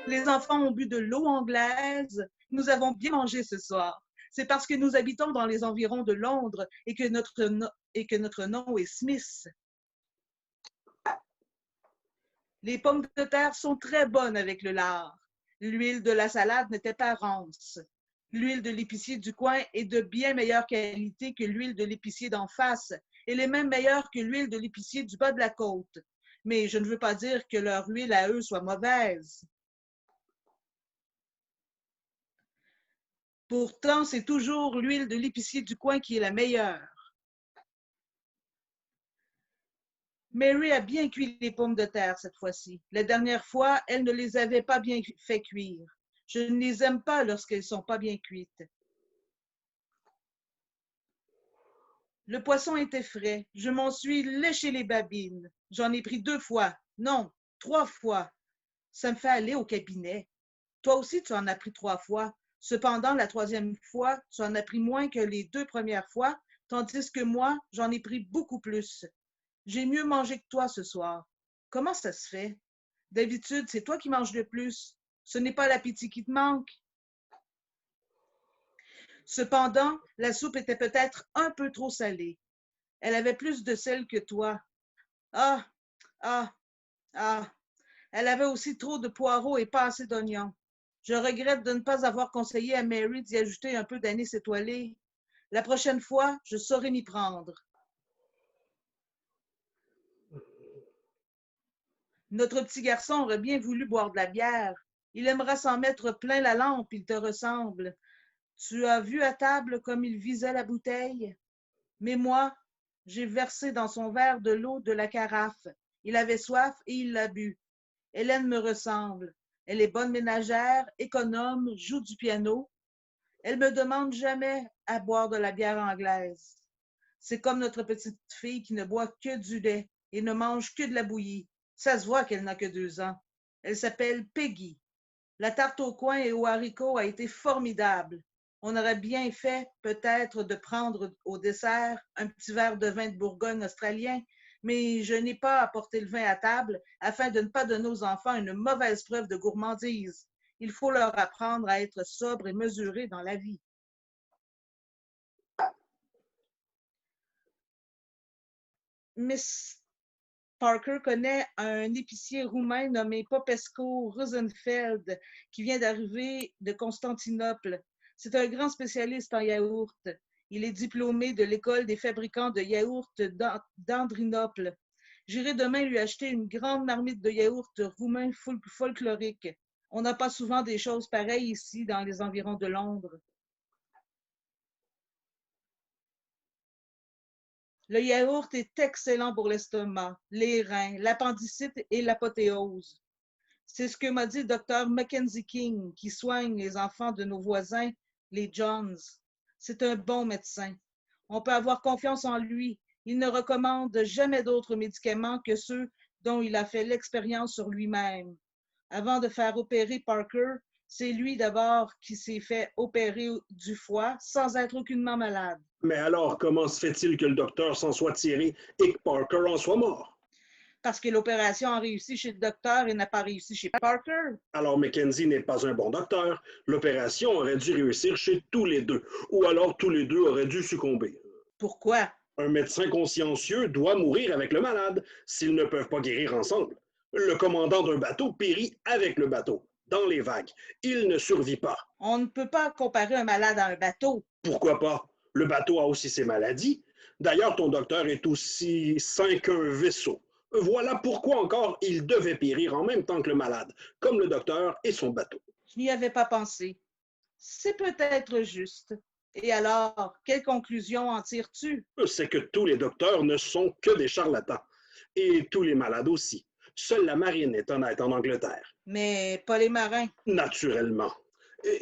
Les enfants ont bu de l'eau anglaise. Nous avons bien mangé ce soir. C'est parce que nous habitons dans les environs de Londres et que notre nom est Smith. Les pommes de terre sont très bonnes avec le lard. L'huile de la salade n'était pas rance. L'huile de l'épicier du coin est de bien meilleure qualité que l'huile de l'épicier d'en face. Elle est même meilleure que l'huile de l'épicier du bas de la côte. Mais je ne veux pas dire que leur huile à eux soit mauvaise. Pourtant, c'est toujours l'huile de l'épicier du coin qui est la meilleure. Mary a bien cuit les pommes de terre cette fois-ci. La dernière fois, elle ne les avait pas bien fait cuire. Je ne les aime pas lorsqu'elles ne sont pas bien cuites. Le poisson était frais. Je m'en suis léché les babines. J'en ai pris 2 fois. Non, 3 fois. Ça me fait aller au cabinet. Toi aussi, tu en as pris 3 fois. Cependant, la 3e fois, tu en as pris moins que les 2 premières fois, tandis que moi, j'en ai pris beaucoup plus. J'ai mieux mangé que toi ce soir. Comment ça se fait? D'habitude, c'est toi qui manges le plus. Ce n'est pas l'appétit qui te manque. Cependant, la soupe était peut-être un peu trop salée. Elle avait plus de sel que toi. Ah, ah, ah. Elle avait aussi trop de poireaux et pas assez d'oignons. Je regrette de ne pas avoir conseillé à Mary d'y ajouter un peu d'anis étoilé. La prochaine fois, je saurai m'y prendre. Notre petit garçon aurait bien voulu boire de la bière. Il aimera s'en mettre plein la lampe, il te ressemble. Tu as vu à table comme il visait la bouteille? Mais moi, j'ai versé dans son verre de l'eau de la carafe. Il avait soif et il l'a bu. Hélène me ressemble. Elle est bonne ménagère, économe, joue du piano. Elle me demande jamais à boire de la bière anglaise. C'est comme notre petite fille qui ne boit que du lait et ne mange que de la bouillie. Ça se voit qu'elle n'a que 2 ans. Elle s'appelle Peggy. La tarte au coin et aux haricots a été formidable. On aurait bien fait, peut-être, de prendre au dessert un petit verre de vin de Bourgogne australien, mais je n'ai pas apporté le vin à table afin de ne pas donner aux enfants une mauvaise preuve de gourmandise. Il faut leur apprendre à être sobres et mesurés dans la vie. Miss Parker connaît un épicier roumain nommé Popescu Rosenfeld qui vient d'arriver de Constantinople. C'est un grand spécialiste en yaourt. Il est diplômé de l'école des fabricants de yaourt d'Andrinople. J'irai demain lui acheter une grande marmite de yaourt roumain folklorique. On n'a pas souvent des choses pareilles ici dans les environs de Londres. Le yaourt est excellent pour l'estomac, les reins, l'appendicite et l'apothéose. C'est ce que m'a dit le docteur Mackenzie King, qui soigne les enfants de nos voisins, les Johns. C'est un bon médecin. On peut avoir confiance en lui. Il ne recommande jamais d'autres médicaments que ceux dont il a fait l'expérience sur lui-même. Avant de faire opérer Parker, c'est lui d'abord qui s'est fait opérer du foie sans être aucunement malade. Mais alors, comment se fait-il que le docteur s'en soit tiré et que Parker en soit mort? Parce que l'opération a réussi chez le docteur et n'a pas réussi chez Parker. Alors Mackenzie n'est pas un bon docteur. L'opération aurait dû réussir chez tous les deux, ou alors tous les deux auraient dû succomber. Pourquoi? Un médecin consciencieux doit mourir avec le malade s'ils ne peuvent pas guérir ensemble. Le commandant d'un bateau périt avec le bateau, dans les vagues. Il ne survit pas. On ne peut pas comparer un malade à un bateau. Pourquoi pas? Le bateau a aussi ses maladies. D'ailleurs, ton docteur est aussi sain qu'un vaisseau. Voilà pourquoi encore il devait périr en même temps que le malade, comme le docteur et son bateau. Je n'y avais pas pensé. C'est peut-être juste. Et alors, quelle conclusion en tires-tu? C'est que tous les docteurs ne sont que des charlatans. Et tous les malades aussi. Seule la marine est honnête en Angleterre. Mais pas les marins. Naturellement.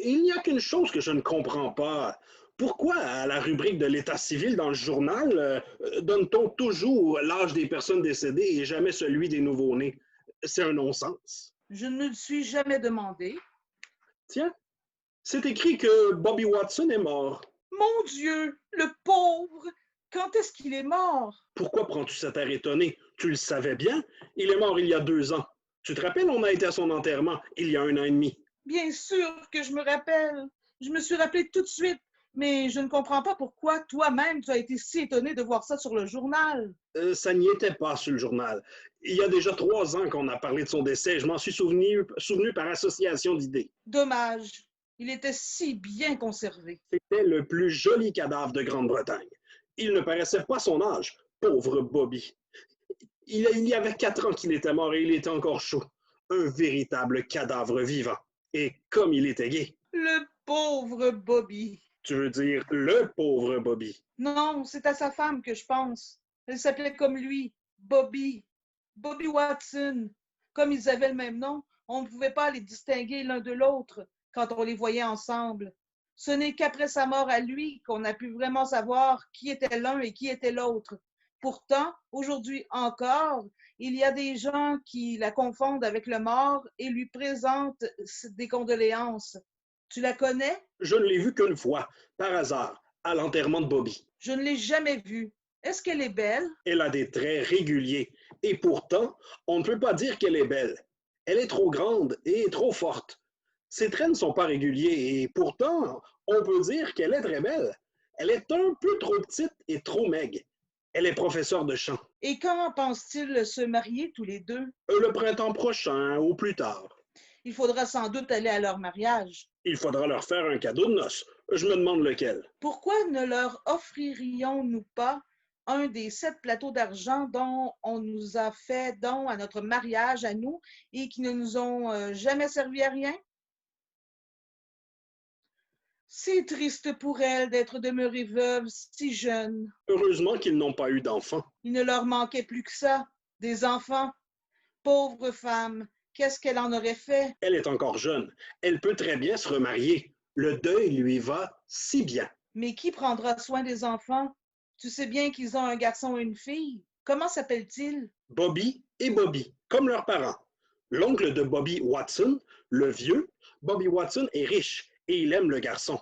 Il n'y a qu'une chose que je ne comprends pas. Pourquoi, à la rubrique de l'état civil dans le journal, donne-t-on toujours l'âge des personnes décédées et jamais celui des nouveau-nés? C'est un non-sens. Je ne me le suis jamais demandé. Tiens, c'est écrit que Bobby Watson est mort. Mon Dieu, le pauvre! Quand est-ce qu'il est mort? Pourquoi prends-tu cet air étonné? Tu le savais bien, il est mort il y a 2 ans. Tu te rappelles, on a été à son enterrement il y a 1 an et demi. Bien sûr que je me rappelle. Je me suis rappelé tout de suite, mais je ne comprends pas pourquoi toi-même tu as été si étonné de voir ça sur le journal. Ça n'y était pas sur le journal. Il y a déjà 3 ans qu'on a parlé de son décès. Je m'en suis souvenu par association d'idées. Dommage. Il était si bien conservé. C'était le plus joli cadavre de Grande-Bretagne. Il ne paraissait pas son âge. Pauvre Bobby. Il y avait 4 ans qu'il était mort et il était encore chaud. Un véritable cadavre vivant. Et comme il était gai. Le pauvre Bobby. Tu veux dire le pauvre Bobby. Non, c'est à sa femme que je pense. Elle s'appelait comme lui, Bobby. Bobby Watson. Comme ils avaient le même nom, on ne pouvait pas les distinguer l'un de l'autre quand on les voyait ensemble. Ce n'est qu'après sa mort à lui qu'on a pu vraiment savoir qui était l'un et qui était l'autre. Pourtant, aujourd'hui encore, il y a des gens qui la confondent avec le mort et lui présentent des condoléances. Tu la connais? Je ne l'ai vue qu'une fois, par hasard, à l'enterrement de Bobby. Je ne l'ai jamais vue. Est-ce qu'elle est belle? Elle a des traits réguliers. Et pourtant, on ne peut pas dire qu'elle est belle. Elle est trop grande et trop forte. Ses traits ne sont pas réguliers et pourtant, on peut dire qu'elle est très belle. Elle est un peu trop petite et trop maigre. Elle est professeure de chant. Et quand pensent-ils se marier tous les deux? Le printemps prochain ou plus tard. Il faudra sans doute aller à leur mariage. Il faudra leur faire un cadeau de noces. Je me demande lequel. Pourquoi ne leur offririons-nous pas un des 7 plateaux d'argent dont on nous a fait don à notre mariage à nous et qui ne nous ont jamais servi à rien? C'est triste pour elles d'être demeurées veuves si jeunes. Heureusement qu'ils n'ont pas eu d'enfants. Il ne leur manquait plus que ça, des enfants. Pauvre femme, qu'est-ce qu'elle en aurait fait? Elle est encore jeune. Elle peut très bien se remarier. Le deuil lui va si bien. Mais qui prendra soin des enfants? Tu sais bien qu'ils ont un garçon et une fille. Comment s'appellent-ils? Bobby et Bobby, comme leurs parents. L'oncle de Bobby Watson, le vieux, Bobby Watson est riche et il aime le garçon.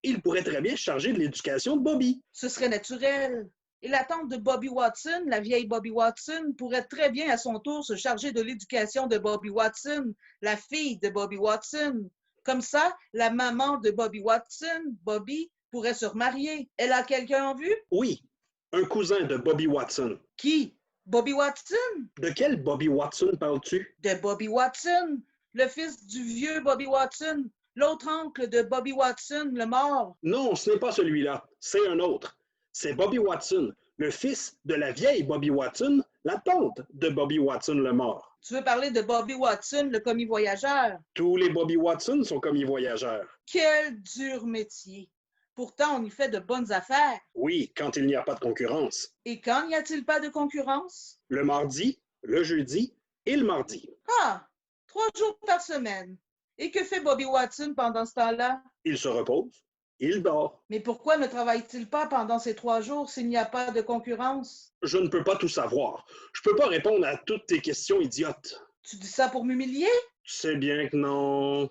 Il pourrait très bien se charger de l'éducation de Bobby. Ce serait naturel. Et la tante de Bobby Watson, la vieille Bobby Watson, pourrait très bien à son tour se charger de l'éducation de Bobby Watson, la fille de Bobby Watson. Comme ça, la maman de Bobby Watson, Bobby, pourrait se remarier. Elle a quelqu'un en vue? Oui, un cousin de Bobby Watson. Qui? Bobby Watson? De quel Bobby Watson parles-tu? De Bobby Watson, le fils du vieux Bobby Watson, l'autre oncle de Bobby Watson, le mort. Non, ce n'est pas celui-là, c'est un autre. C'est Bobby Watson, le fils de la vieille Bobby Watson, la tante de Bobby Watson le mort. Tu veux parler de Bobby Watson, le commis voyageur? Tous les Bobby Watson sont commis voyageurs. Quel dur métier! Pourtant, on y fait de bonnes affaires. Oui, quand il n'y a pas de concurrence. Et quand n'y a-t-il pas de concurrence? Le mardi, le jeudi et le mardi. Ah, 3 jours par semaine. Et que fait Bobby Watson pendant ce temps-là? Il se repose, il dort. Mais pourquoi ne travaille-t-il pas pendant ces 3 jours s'il n'y a pas de concurrence? Je ne peux pas tout savoir. Je ne peux pas répondre à toutes tes questions idiotes. Tu dis ça pour m'humilier? Tu sais bien que non.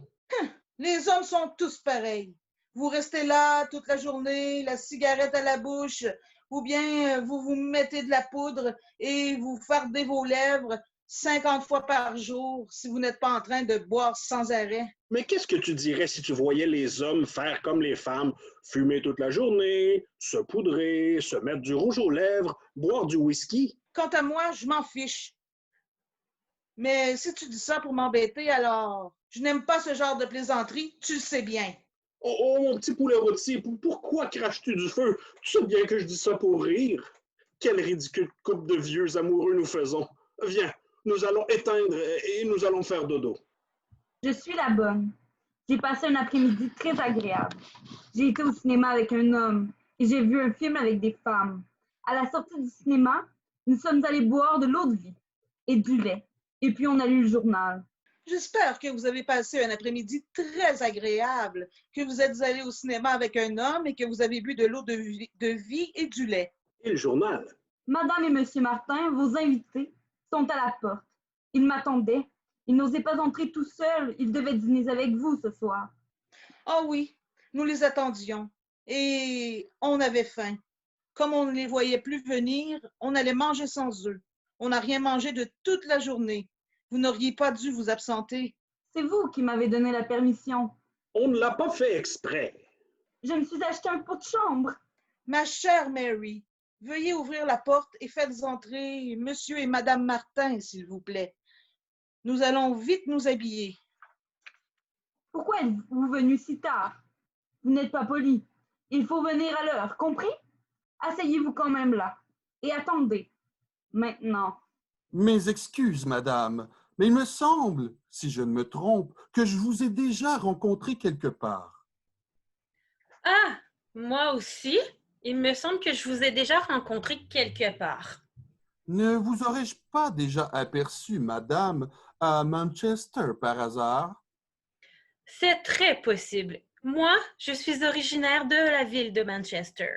Les hommes sont tous pareils. Vous restez là toute la journée, la cigarette à la bouche, ou bien vous vous mettez de la poudre et vous fardez vos lèvres 50 fois par jour si vous n'êtes pas en train de boire sans arrêt. Mais qu'est-ce que tu dirais si tu voyais les hommes faire comme les femmes, fumer toute la journée, se poudrer, se mettre du rouge aux lèvres, boire du whisky? Quant à moi, je m'en fiche. Mais si tu dis ça pour m'embêter, alors je n'aime pas ce genre de plaisanterie, tu le sais bien. Oh, oh, mon petit poulet rôti, pourquoi craches-tu du feu? Tu sais bien que je dis ça pour rire. Quelle ridicule couple de vieux amoureux nous faisons. Viens, nous allons éteindre et nous allons faire dodo. Je suis la bonne. J'ai passé un après-midi très agréable. J'ai été au cinéma avec un homme et j'ai vu un film avec des femmes. À la sortie du cinéma, nous sommes allés boire de l'eau de vie et du lait. Et puis on a lu le journal. J'espère que vous avez passé un après-midi très agréable, que vous êtes allé au cinéma avec un homme et que vous avez bu de l'eau de vie et du lait. Et le journal? Madame et Monsieur Martin, vos invités, sont à la porte. Ils m'attendaient. Ils n'osaient pas entrer tout seuls. Ils devaient dîner avec vous ce soir. Ah oui, nous les attendions et on avait faim. Comme on ne les voyait plus venir, on allait manger sans eux. On n'a rien mangé de toute la journée. Vous n'auriez pas dû vous absenter. C'est vous qui m'avez donné la permission. On ne l'a pas fait exprès. Je me suis acheté un pot de chambre. Ma chère Mary, veuillez ouvrir la porte et faites entrer Monsieur et Madame Martin, s'il vous plaît. Nous allons vite nous habiller. Pourquoi êtes-vous venu si tard? Vous n'êtes pas poli. Il faut venir à l'heure, compris? Asseyez-vous quand même là. Et attendez. Maintenant. Mes excuses, madame, mais il me semble, si je ne me trompe, que je vous ai déjà rencontré quelque part. Ah, moi aussi. Il me semble que je vous ai déjà rencontré quelque part. Ne vous aurais-je pas déjà aperçu, madame, à Manchester par hasard? C'est très possible. Moi, je suis originaire de la ville de Manchester.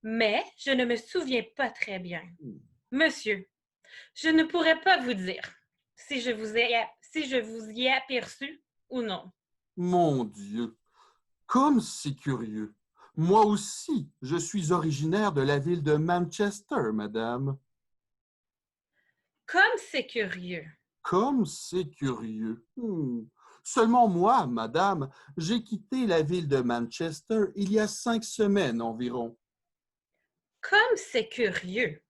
Mais je ne me souviens pas très bien. Monsieur, je ne pourrais pas vous dire si je vous y ai aperçu ou non. Mon Dieu, comme c'est curieux. Moi aussi, je suis originaire de la ville de Manchester, madame. Comme c'est curieux. Comme c'est curieux. Seulement moi, madame, j'ai quitté la ville de Manchester il y a 5 semaines environ. Comme c'est curieux.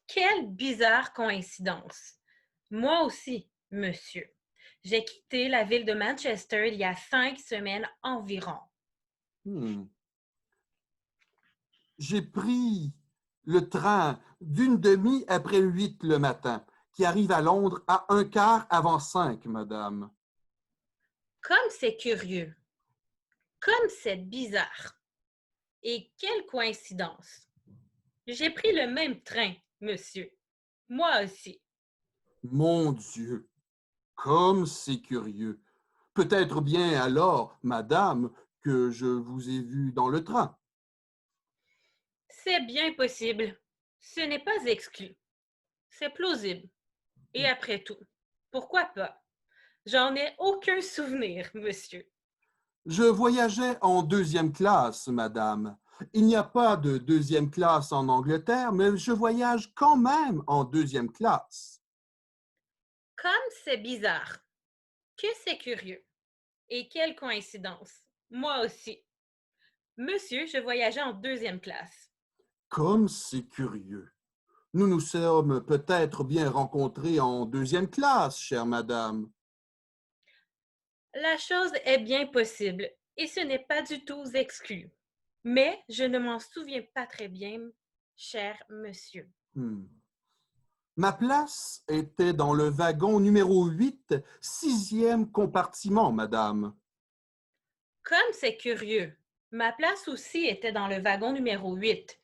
Quelle bizarre coïncidence. Moi aussi, monsieur. J'ai quitté la ville de Manchester il y a 5 semaines environ. J'ai pris le train d'une demi après 8 le matin, qui arrive à Londres à 1 quart avant 5, madame. Comme c'est curieux. Comme c'est bizarre. Et quelle coïncidence. J'ai pris le même train, monsieur. Moi aussi. Mon Dieu, comme c'est curieux. Peut-être bien alors, madame, que je vous ai vu dans le train. C'est bien possible. Ce n'est pas exclu. C'est plausible. Et après tout, pourquoi pas? J'en ai aucun souvenir, monsieur. Je voyageais en 2e classe, madame. Il n'y a pas de 2e classe en Angleterre, mais je voyage quand même en 2e classe. Comme c'est bizarre. Que c'est curieux. Et quelle coïncidence. Moi aussi. Monsieur, je voyageais en 2e classe. Comme c'est curieux. Nous nous sommes peut-être bien rencontrés en 2e classe, chère madame. La chose est bien possible et ce n'est pas du tout exclu. Mais je ne m'en souviens pas très bien, cher monsieur. Ma place était dans le wagon numéro 8, 6e compartiment, madame. Comme c'est curieux. Ma place aussi était dans le wagon numéro 8,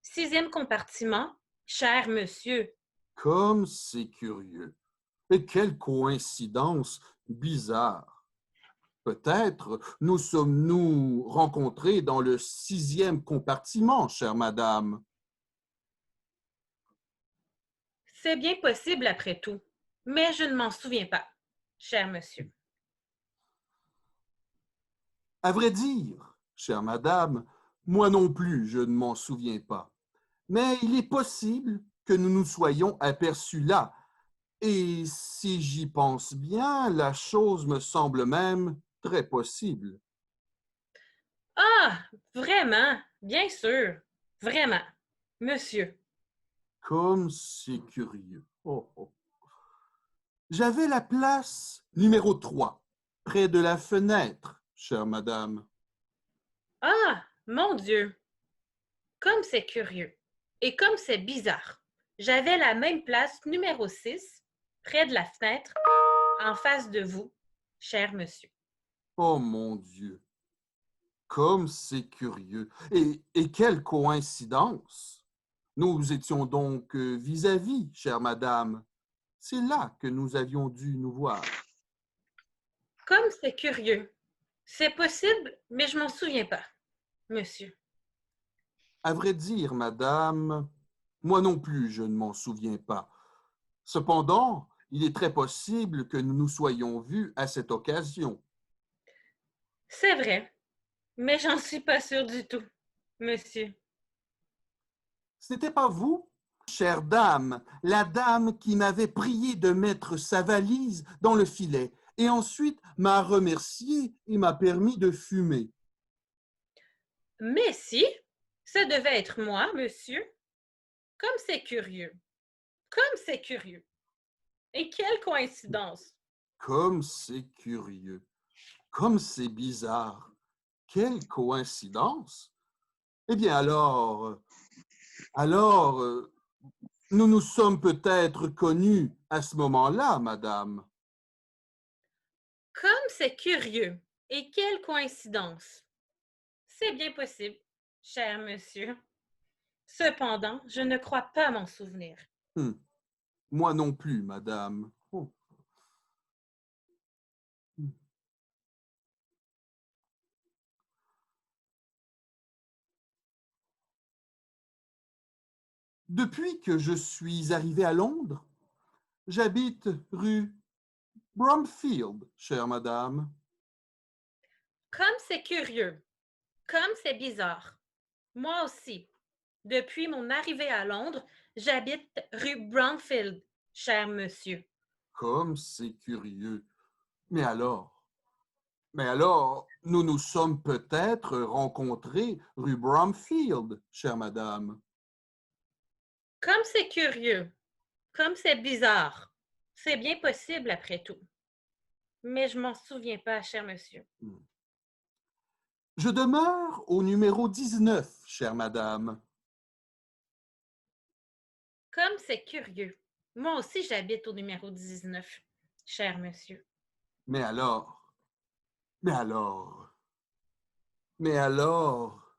6e compartiment, cher monsieur. Comme c'est curieux. Et quelle coïncidence bizarre. Peut-être nous sommes-nous rencontrés dans le 6e compartiment, chère madame. C'est bien possible après tout, mais je ne m'en souviens pas, cher monsieur. À vrai dire, chère madame, moi non plus, je ne m'en souviens pas. Mais il est possible que nous nous soyons aperçus là. Et si j'y pense bien, la chose me semble même très possible. Ah, vraiment, bien sûr, vraiment, monsieur. Comme c'est curieux. Oh, oh. J'avais la place numéro 3, près de la fenêtre, chère madame. Ah, mon Dieu, comme c'est curieux et comme c'est bizarre. J'avais la même place numéro 6, près de la fenêtre, en face de vous, cher monsieur. Oh mon Dieu, comme c'est curieux. Et quelle coïncidence! Nous étions donc vis-à-vis, chère madame. C'est là que nous avions dû nous voir. Comme c'est curieux. C'est possible, mais je m'en souviens pas, monsieur. À vrai dire, madame, moi non plus, je ne m'en souviens pas. Cependant, il est très possible que nous nous soyons vus à cette occasion. C'est vrai, mais j'en suis pas sûre du tout, monsieur. Ce n'était pas vous chère dame, la dame qui m'avait prié de mettre sa valise dans le filet et ensuite m'a remercié et m'a permis de fumer. Mais si, ça devait être moi, monsieur. Comme c'est curieux. Comme c'est curieux. Et quelle coïncidence. Comme c'est curieux, comme c'est bizarre. Quelle coïncidence! Eh bien alors, nous nous sommes peut-être connus à ce moment-là, madame. Comme c'est curieux. Et quelle coïncidence. C'est bien possible, cher monsieur. Cependant, je ne crois pas m'en souvenir. Moi non plus, madame. Oh. Depuis que je suis arrivé à Londres, j'habite rue Bromfield, chère madame. Comme c'est curieux. Comme c'est bizarre. Moi aussi. Depuis mon arrivée à Londres, j'habite rue Brownfield, cher monsieur. Comme c'est curieux. Mais alors, nous nous sommes peut-être rencontrés rue Bromfield, chère madame. Comme c'est curieux. Comme c'est bizarre. C'est bien possible après tout. Mais je m'en souviens pas, cher monsieur. Je demeure au numéro 19, chère madame. Comme c'est curieux. Moi aussi, j'habite au numéro 19, cher monsieur. Mais alors, mais alors, mais alors,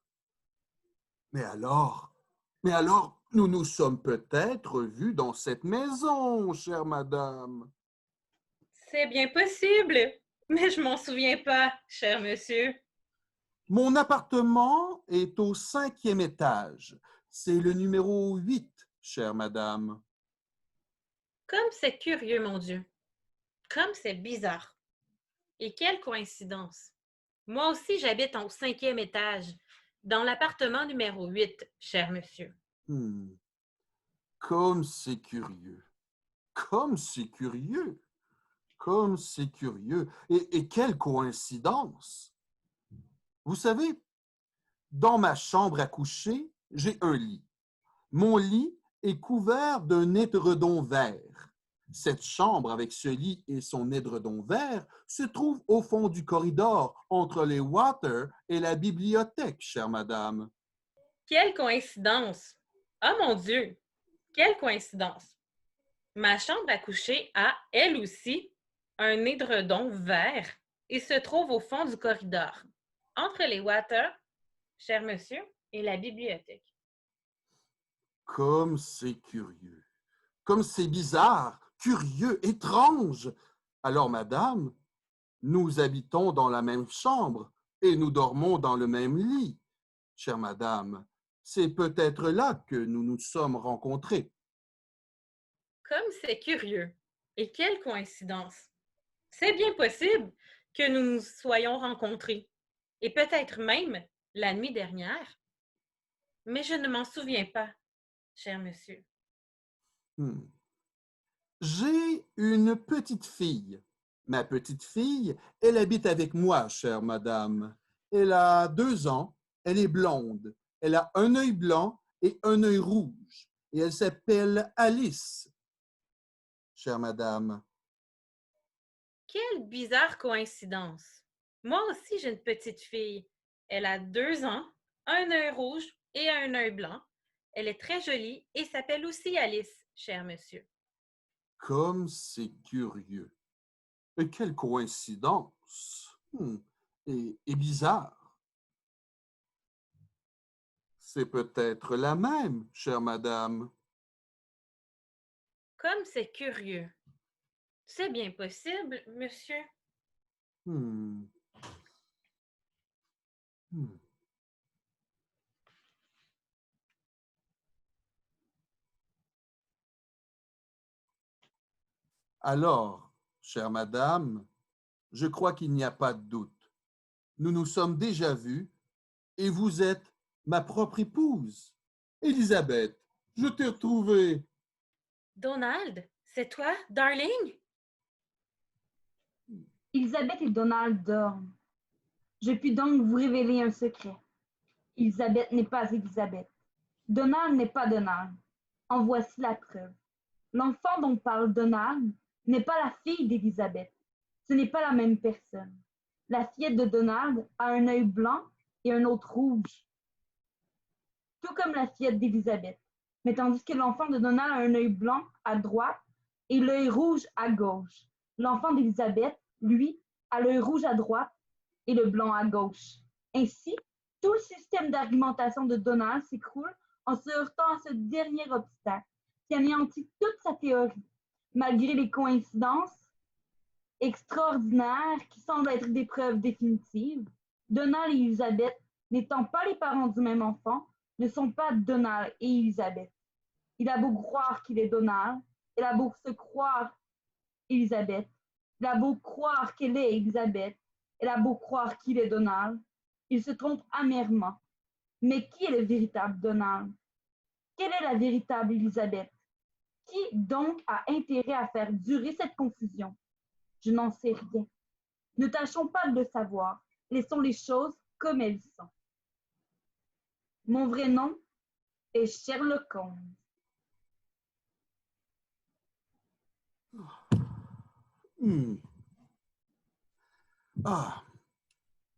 mais alors, mais alors, nous nous sommes peut-être vus dans cette maison, chère madame. C'est bien possible, mais je m'en souviens pas, cher monsieur. Mon appartement est au 5e étage. C'est le numéro 8, chère madame. Comme c'est curieux, mon Dieu. Comme c'est bizarre. Et quelle coïncidence. Moi aussi, j'habite au 5e étage, dans l'appartement numéro 8, cher monsieur. Comme c'est curieux. Comme c'est curieux. Comme c'est curieux. Et quelle coïncidence. Vous savez, dans ma chambre à coucher, j'ai un lit. Mon lit est couvert d'un édredon vert. Cette chambre avec ce lit et son édredon vert se trouve au fond du corridor entre les Waters et la bibliothèque, chère madame. Quelle coïncidence! Ah mon Dieu! Quelle coïncidence! Ma chambre à coucher a, elle aussi, un édredon vert et se trouve au fond du corridor, entre les Waters, cher monsieur, et la bibliothèque. Comme c'est curieux. Comme c'est bizarre, curieux, étrange. Alors, madame, nous habitons dans la même chambre et nous dormons dans le même lit. Chère madame, c'est peut-être là que nous nous sommes rencontrés. Comme c'est curieux! Et quelle coïncidence! C'est bien possible que nous nous soyons rencontrés, et peut-être même la nuit dernière. Mais je ne m'en souviens pas, cher monsieur. J'ai une petite fille. Ma petite fille, elle habite avec moi, chère madame. Elle a 2 ans, elle est blonde. Elle a un œil blanc et un œil rouge. Et elle s'appelle Alice, chère madame. Quelle bizarre coïncidence! Moi aussi, j'ai une petite fille. Elle a 2 ans, un œil rouge et un œil blanc. Elle est très jolie et s'appelle aussi Alice, cher monsieur. Comme c'est curieux. Et quelle coïncidence. Et bizarre. C'est peut-être la même, chère madame. Comme c'est curieux. C'est bien possible, monsieur. Hmm. Hmm. Alors, chère madame, je crois qu'il n'y a pas de doute. Nous nous sommes déjà vus et vous êtes ma propre épouse, Élisabeth, Je t'ai retrouvé. Donald, c'est toi, darling? Elisabeth et Donald dorment. Je puis donc vous révéler un secret. Elisabeth n'est pas Elisabeth. Donald n'est pas Donald. En voici la preuve. L'enfant dont parle Donald n'est pas la fille d'Elisabeth. Ce n'est pas la même personne. La fillette de Donald a un œil blanc et un autre rouge, tout comme la fillette d'Elisabeth. Mais tandis que l'enfant de Donald a un œil blanc à droite et l'œil rouge à gauche. L'enfant d'Elisabeth, lui, a l'œil rouge à droite et le blanc à gauche. Ainsi, tout le système d'argumentation de Donald s'écroule en se heurtant à ce dernier obstacle qui anéantit toute sa théorie, malgré les coïncidences extraordinaires qui semblent être des preuves définitives. Donald et Elisabeth, n'étant pas les parents du même enfant, ne sont pas Donald et Elisabeth. Il a beau croire qu'il est Donald, il a beau se croire Elisabeth, il a beau croire qu'elle est Elisabeth, il a beau croire qu'il est Donald, il se trompe amèrement. Mais qui est le véritable Donald? Quelle est la véritable Elisabeth? Qui donc a intérêt à faire durer cette confusion? Je n'en sais rien. Ne tâchons pas de le savoir. Laissons les choses comme elles sont. Mon vrai nom est Sherlock Holmes. Hmm. Ah,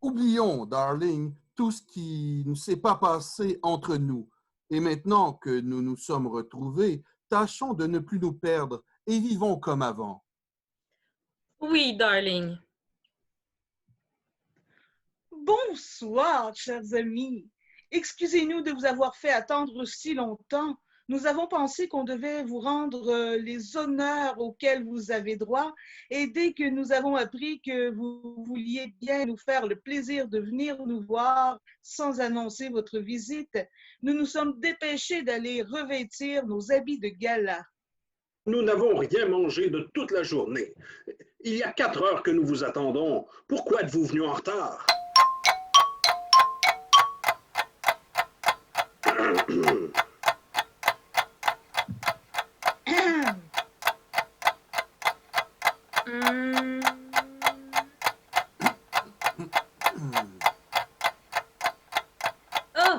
oublions, darling, tout ce qui ne s'est pas passé entre nous. Et maintenant que nous nous sommes retrouvés, tâchons de ne plus nous perdre et vivons comme avant. Oui, darling. Bonsoir, chers amis. Excusez-nous de vous avoir fait attendre si longtemps. Nous avons pensé qu'on devait vous rendre les honneurs auxquels vous avez droit et dès que nous avons appris que vous vouliez bien nous faire le plaisir de venir nous voir sans annoncer votre visite, nous nous sommes dépêchés d'aller revêtir nos habits de gala. Nous n'avons rien mangé de toute la journée. Il y a 4 heures que nous vous attendons. Pourquoi êtes-vous venu en retard? Hmm. Oh,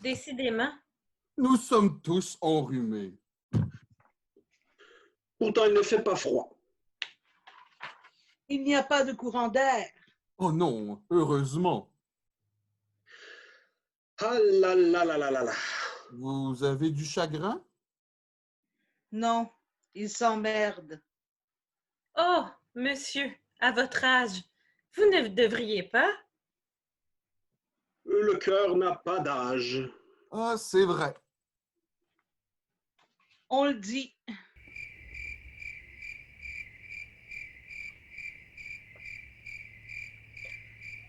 décidément. Nous sommes tous enrhumés. Pourtant, il ne fait pas froid. Il n'y a pas de courant d'air. Oh non, heureusement. Ah là là là là là là. Vous avez du chagrin? Non, il s'emmerde. Oh, monsieur, à votre âge, vous ne devriez pas? Le cœur n'a pas d'âge. Ah, c'est vrai. On le dit.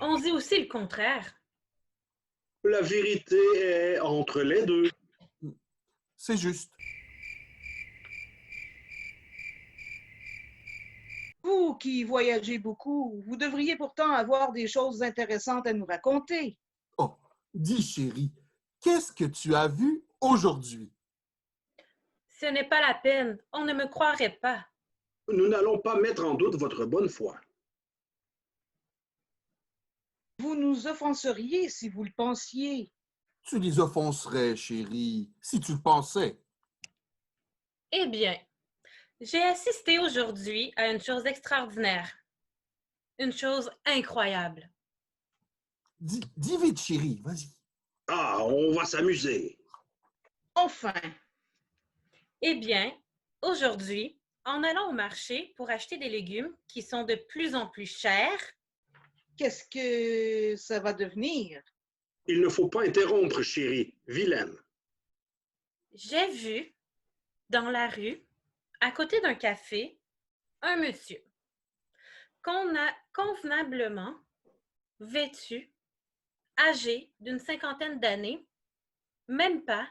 On dit aussi le contraire. La vérité est entre les deux. C'est juste. Vous qui voyagez beaucoup, vous devriez pourtant avoir des choses intéressantes à nous raconter. Oh, dis chérie, qu'est-ce que tu as vu aujourd'hui? Ce n'est pas la peine, on ne me croirait pas. Nous n'allons pas mettre en doute votre bonne foi. Vous nous offenseriez si vous le pensiez. Tu les offenserais, chérie, si tu le pensais. Eh bien, j'ai assisté aujourd'hui à une chose extraordinaire. Une chose incroyable. Dis vite, chérie, vas-y. Ah, on va s'amuser. Enfin, Eh bien, aujourd'hui, en allant au marché pour acheter des légumes qui sont de plus en plus chers, qu'est-ce que ça va devenir? Il ne faut pas interrompre, chérie. Vilaine. j'ai vu dans la rue, à côté d'un café, un monsieur qu'on a convenablement vêtu, âgé d'une 50aine d'années, même pas,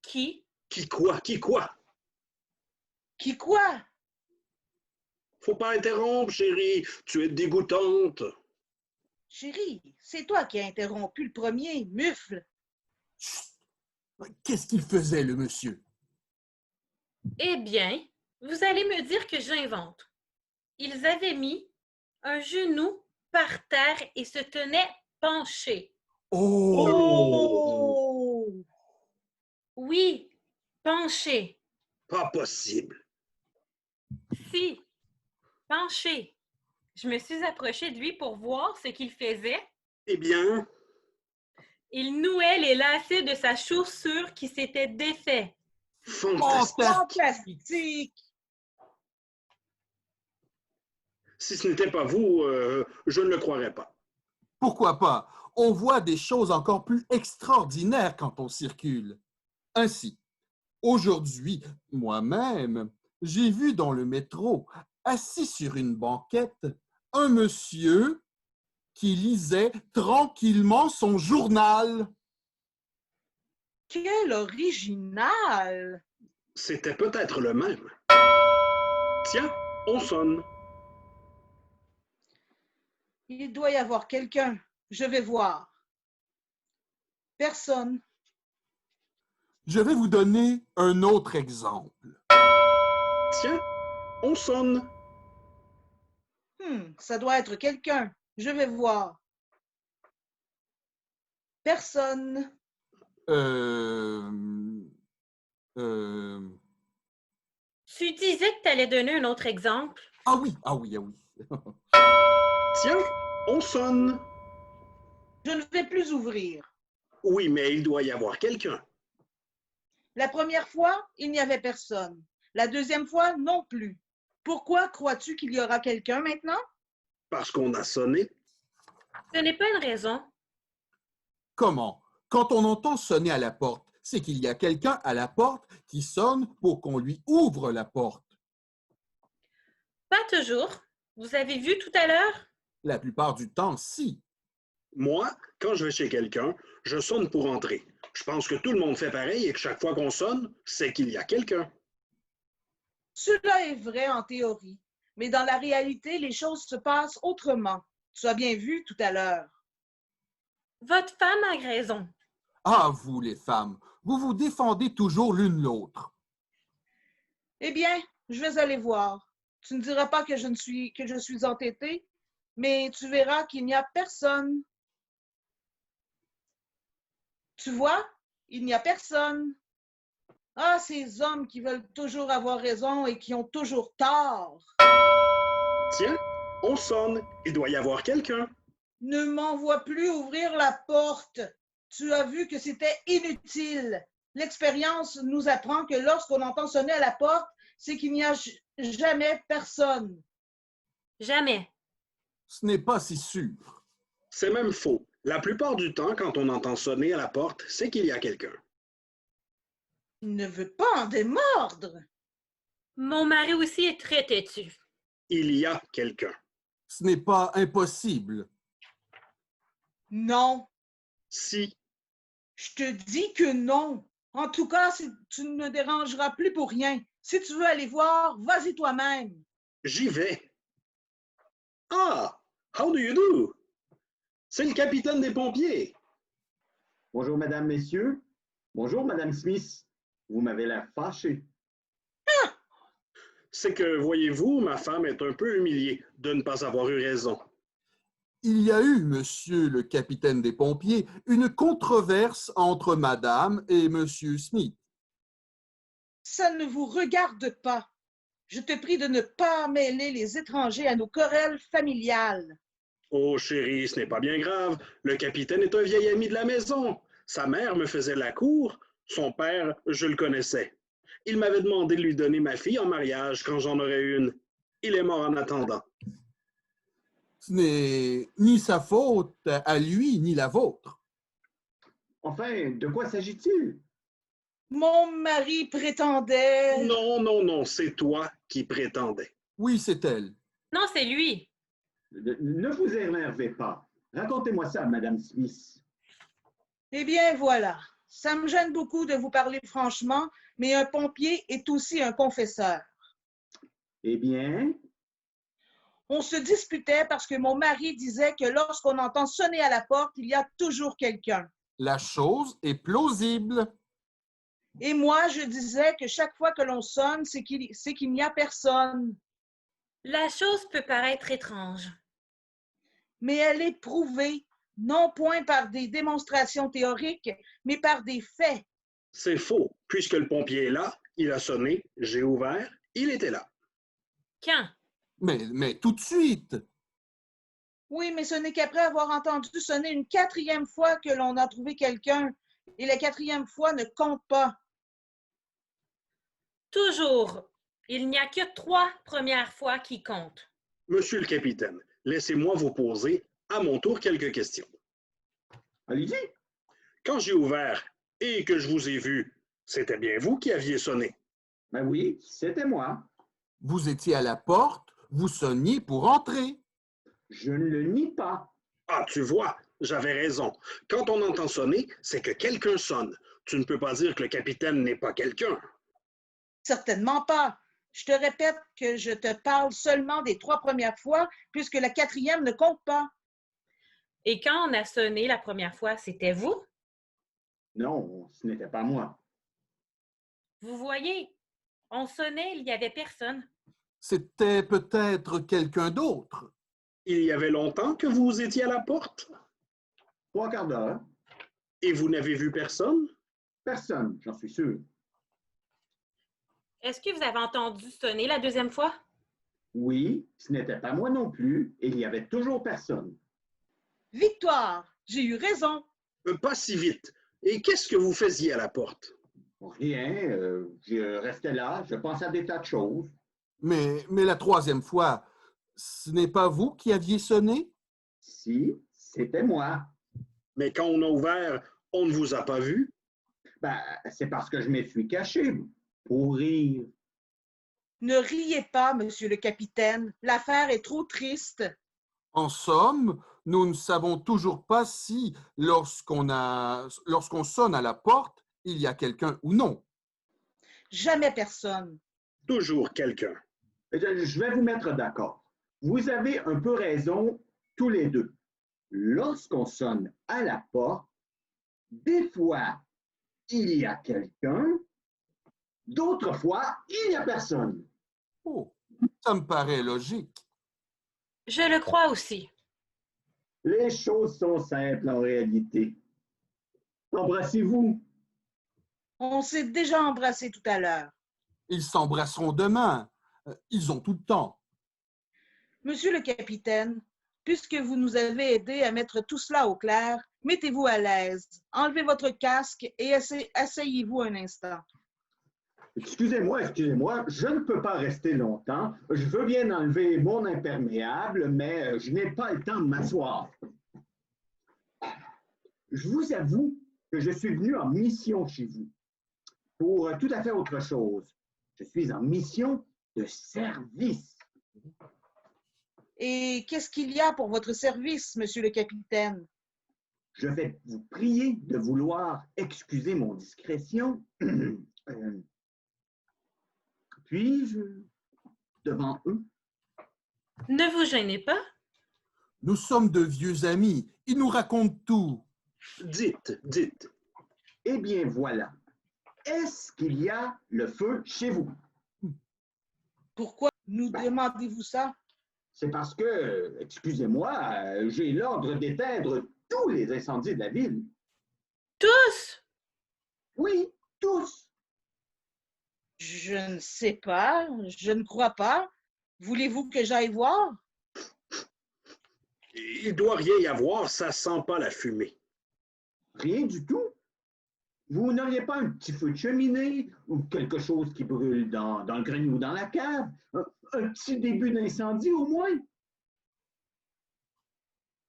qui, Qui quoi? Qui quoi? Qui quoi? Faut pas interrompre, chérie. Tu es dégoûtante. Chérie, c'est toi qui as interrompu le premier, mufle. Chut! Qu'est-ce qu'il faisait, le monsieur? Eh bien, vous allez me dire que j'invente. Ils avaient mis un genou par terre et se tenaient penchés. Oh! Oh! Oui, penchés. Pas possible. Si, penchés. Je me suis approchée de lui pour voir ce qu'il faisait. Eh bien, Il nouait les lacets de sa chaussure qui s'était défait. fantastique. Fantastique! Si ce n'était pas vous, je ne le croirais pas. Pourquoi pas? On voit des choses encore plus extraordinaires quand on circule. Ainsi, aujourd'hui, moi-même, j'ai vu dans le métro, assis sur une banquette, un monsieur qui lisait tranquillement son journal. Quel original! C'était peut-être le même. Tiens, on sonne. Il doit y avoir quelqu'un. Je vais voir. Personne. Je vais vous donner un autre exemple. Tiens, on sonne. Ça doit être quelqu'un. Je vais voir. Personne. Tu disais que tu allais donner un autre exemple. Ah oui, ah oui, ah oui. Tiens, on sonne. Je ne vais plus ouvrir. Oui, mais il doit y avoir quelqu'un. La première fois, il n'y avait personne. La deuxième fois, non plus. Pourquoi crois-tu qu'il y aura quelqu'un maintenant? Parce qu'on a sonné. Ce n'est pas une raison. Comment? Quand on entend sonner à la porte, c'est qu'il y a quelqu'un à la porte qui sonne pour qu'on lui ouvre la porte. Pas toujours. Vous avez vu tout à l'heure? La plupart du temps, si. Moi, quand je vais chez quelqu'un, je sonne pour entrer. Je pense que tout le monde fait pareil et que chaque fois qu'on sonne, c'est qu'il y a quelqu'un. Cela est vrai en théorie, mais dans la réalité, les choses se passent autrement. Tu as bien vu tout à l'heure. Votre femme a raison. Ah, vous, les femmes, vous vous défendez toujours l'une l'autre. Eh bien, je vais aller voir. Tu ne diras pas que je suis entêtée, mais tu verras qu'il n'y a personne. Tu vois, il n'y a personne. Ah, ces hommes qui veulent toujours avoir raison et qui ont toujours tort. Tiens, on sonne. Il doit y avoir quelqu'un. Ne m'envoie plus ouvrir la porte. Tu as vu que c'était inutile. L'expérience nous apprend que lorsqu'on entend sonner à la porte, c'est qu'il n'y a jamais personne. Jamais. Ce n'est pas si sûr. C'est même faux. La plupart du temps, quand on entend sonner à la porte, c'est qu'il y a quelqu'un. Il ne veut pas en démordre. Mon mari aussi est très têtu. Il y a quelqu'un. Ce n'est pas impossible. Non, Si, je te dis que non. En tout cas, tu ne me dérangeras plus pour rien. Si tu veux aller voir, vas-y toi-même. j'y vais. Ah, how do you do? C'est le capitaine des pompiers. Bonjour, mesdames, messieurs. Bonjour, madame Smith. Vous m'avez l'air fâché. C'est que, voyez-vous, ma femme est un peu humiliée de ne pas avoir eu raison. Il y a eu, monsieur le capitaine des pompiers, une controverse entre madame et monsieur Smith. Ça ne vous regarde pas. Je te prie de ne pas mêler les étrangers à nos querelles familiales. Oh, chérie, ce n'est pas bien grave. Le capitaine est un vieil ami de la maison. Sa mère me faisait la cour. Son père, je le connaissais. Il m'avait demandé de lui donner ma fille en mariage quand j'en aurais une. Il est mort en attendant. Ce n'est ni sa faute à lui, ni la vôtre. Enfin, de quoi s'agit-il? Mon mari prétendait... Non, non, non, c'est toi qui prétendais. Oui, c'est elle. Non, c'est lui. Ne vous énervez pas. Racontez-moi ça, madame Smith. Eh bien, voilà. Ça me gêne beaucoup de vous parler franchement, mais un pompier est aussi un confesseur. Eh bien, On se disputait parce que mon mari disait que lorsqu'on entend sonner à la porte, il y a toujours quelqu'un. La chose est plausible. Et moi, je disais que chaque fois que l'on sonne, c'est qu'il n'y a personne. La chose peut paraître étrange. Mais elle est prouvée, non point par des démonstrations théoriques, mais par des faits. C'est faux, puisque le pompier est là, il a sonné, j'ai ouvert, il était là. Quand? Mais tout de suite. Oui, mais ce n'est qu'après avoir entendu sonner une 4e fois que l'on a trouvé quelqu'un. Et la 4e fois ne compte pas. Toujours. Il n'y a que 3 premières fois qui comptent. Monsieur le capitaine, laissez-moi vous poser à mon tour quelques questions. Allez-y. Quand j'ai ouvert et que je vous ai vu, c'était bien vous qui aviez sonné. Ben oui, c'était moi. Vous étiez à la porte, vous sonniez pour entrer. Je ne le nie pas. Ah, tu vois, j'avais raison. Quand on entend sonner, c'est que quelqu'un sonne. Tu ne peux pas dire que le capitaine n'est pas quelqu'un. Certainement pas. Je te répète que je te parle seulement des 3 premières fois, puisque la 4e ne compte pas. Et quand on a sonné la première fois, c'était vous? Non, ce n'était pas moi. Vous voyez, on sonnait, il n'y avait personne. C'était peut-être quelqu'un d'autre. Il y avait longtemps que vous étiez à la porte 3 quarts d'heure. et vous n'avez vu personne? Personne, j'en suis sûr. Est-ce que vous avez entendu sonner la 2e fois? Oui, ce n'était pas moi non plus et il n'y avait toujours personne. Victoire! J'ai eu raison. Pas si vite. Et qu'est-ce que vous faisiez à la porte? Rien, je restais là, je pensais à des tas de choses. Mais la 3e fois, ce n'est pas vous qui aviez sonné? Si, c'était moi. Mais quand on a ouvert, on ne vous a pas vu? Ben, c'est parce que je me suis caché pour rire. Ne riez pas, monsieur le capitaine. L'affaire est trop triste. En somme, nous ne savons toujours pas si, lorsqu'on sonne à la porte, il y a quelqu'un ou non. Jamais personne. Toujours quelqu'un. Je vais vous mettre d'accord. Vous avez un peu raison tous les deux. Lorsqu'on sonne à la porte, des fois, il y a quelqu'un, d'autres fois, il n'y a personne. Oh, ça me paraît logique. Je le crois aussi. Les choses sont simples en réalité. Embrassez-vous. On s'est déjà embrassé tout à l'heure. Ils s'embrasseront demain. Ils ont tout le temps. Monsieur le capitaine, puisque vous nous avez aidés à mettre tout cela au clair, mettez-vous à l'aise, enlevez votre casque et asseyez-vous un instant. Excusez-moi, je ne peux pas rester longtemps. Je veux bien enlever mon imperméable, mais je n'ai pas le temps de m'asseoir. Je vous avoue que je suis venu en mission chez vous pour tout à fait autre chose. Je suis en mission de service. Et qu'est-ce qu'il y a pour votre service, monsieur le capitaine? Je vais vous prier de vouloir excuser mon discrétion. Puis-je, devant eux? Ne vous gênez pas. Nous sommes de vieux amis. Ils nous racontent tout. Dites. Eh bien, voilà. Est-ce qu'il y a le feu chez vous? Pourquoi nous demandez-vous ça? C'est parce que, excusez-moi, j'ai l'ordre d'éteindre tous les incendies de la ville. Tous? Oui, tous. Je ne sais pas, je ne crois pas. Voulez-vous que j'aille voir? Il doit rien y avoir, ça sent pas la fumée. Rien du tout. Vous n'auriez pas un petit feu de cheminée ou quelque chose qui brûle dans le grenier ou dans la cave? Un petit début d'incendie au moins?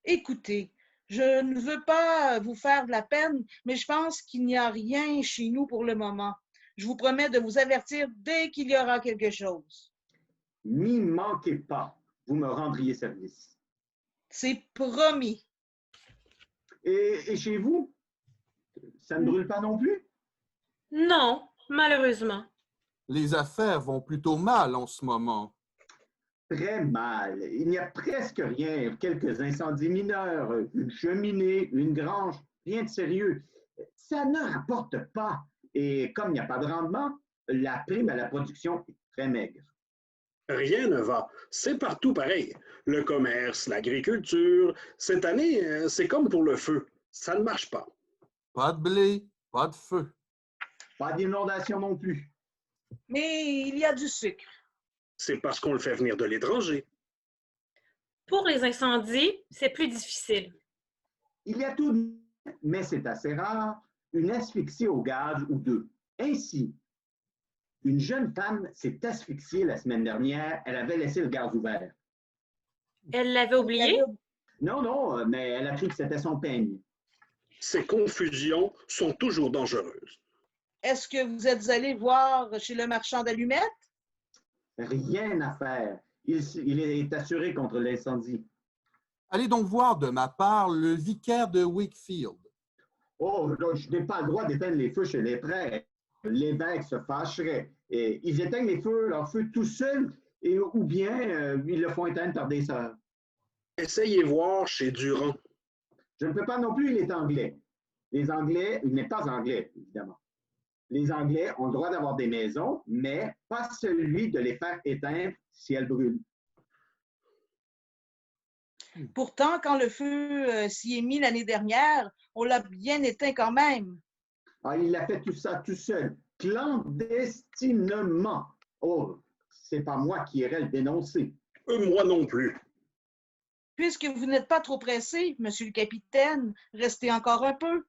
Écoutez, je ne veux pas vous faire de la peine, mais je pense qu'il n'y a rien chez nous pour le moment. Je vous promets de vous avertir dès qu'il y aura quelque chose. N'y manquez pas, vous me rendriez service. C'est promis. Et chez vous? Ça ne brûle pas non plus? Non, malheureusement. Les affaires vont plutôt mal en ce moment. Très mal. Il n'y a presque rien. Quelques incendies mineurs, une cheminée, une grange, rien de sérieux. Ça ne rapporte pas. Et comme il n'y a pas de rendement, la prime à la production est très maigre. Rien ne va. C'est partout pareil. Le commerce, l'agriculture. Cette année, c'est comme pour le feu. Ça ne marche pas. Pas de blé, pas de feu. Pas d'inondation non plus. Mais il y a du sucre. C'est parce qu'on le fait venir de l'étranger. Pour les incendies, c'est plus difficile. Il y a tout, mais c'est assez rare, une asphyxie au gaz ou deux. Ainsi, une jeune femme s'est asphyxiée la semaine dernière. Elle avait laissé le gaz ouvert. Elle l'avait oublié? Non, non, mais elle a cru que c'était son peigne. Ces confusions sont toujours dangereuses. Est-ce que vous êtes allé voir chez le marchand d'allumettes? Rien à faire. Il est assuré contre l'incendie. Allez donc voir de ma part le vicaire de Wakefield. Oh, là, je n'ai pas le droit d'éteindre les feux chez les prêtres. L'évêque se fâcherait. Et ils éteignent leurs feux tout seuls, ou bien ils le font éteindre par des sœurs. Essayez voir chez Durand. Je ne peux pas non plus, il est anglais. Les Anglais, il n'est pas anglais, évidemment. Les Anglais ont le droit d'avoir des maisons, mais pas celui de les faire éteindre si elles brûlent. Pourtant, quand le feu s'y est mis l'année dernière, on l'a bien éteint quand même. Ah, il a fait tout ça tout seul, clandestinement. Oh, c'est pas moi qui irais le dénoncer. Moi non plus. Puisque vous n'êtes pas trop pressé, monsieur le capitaine, restez encore un peu.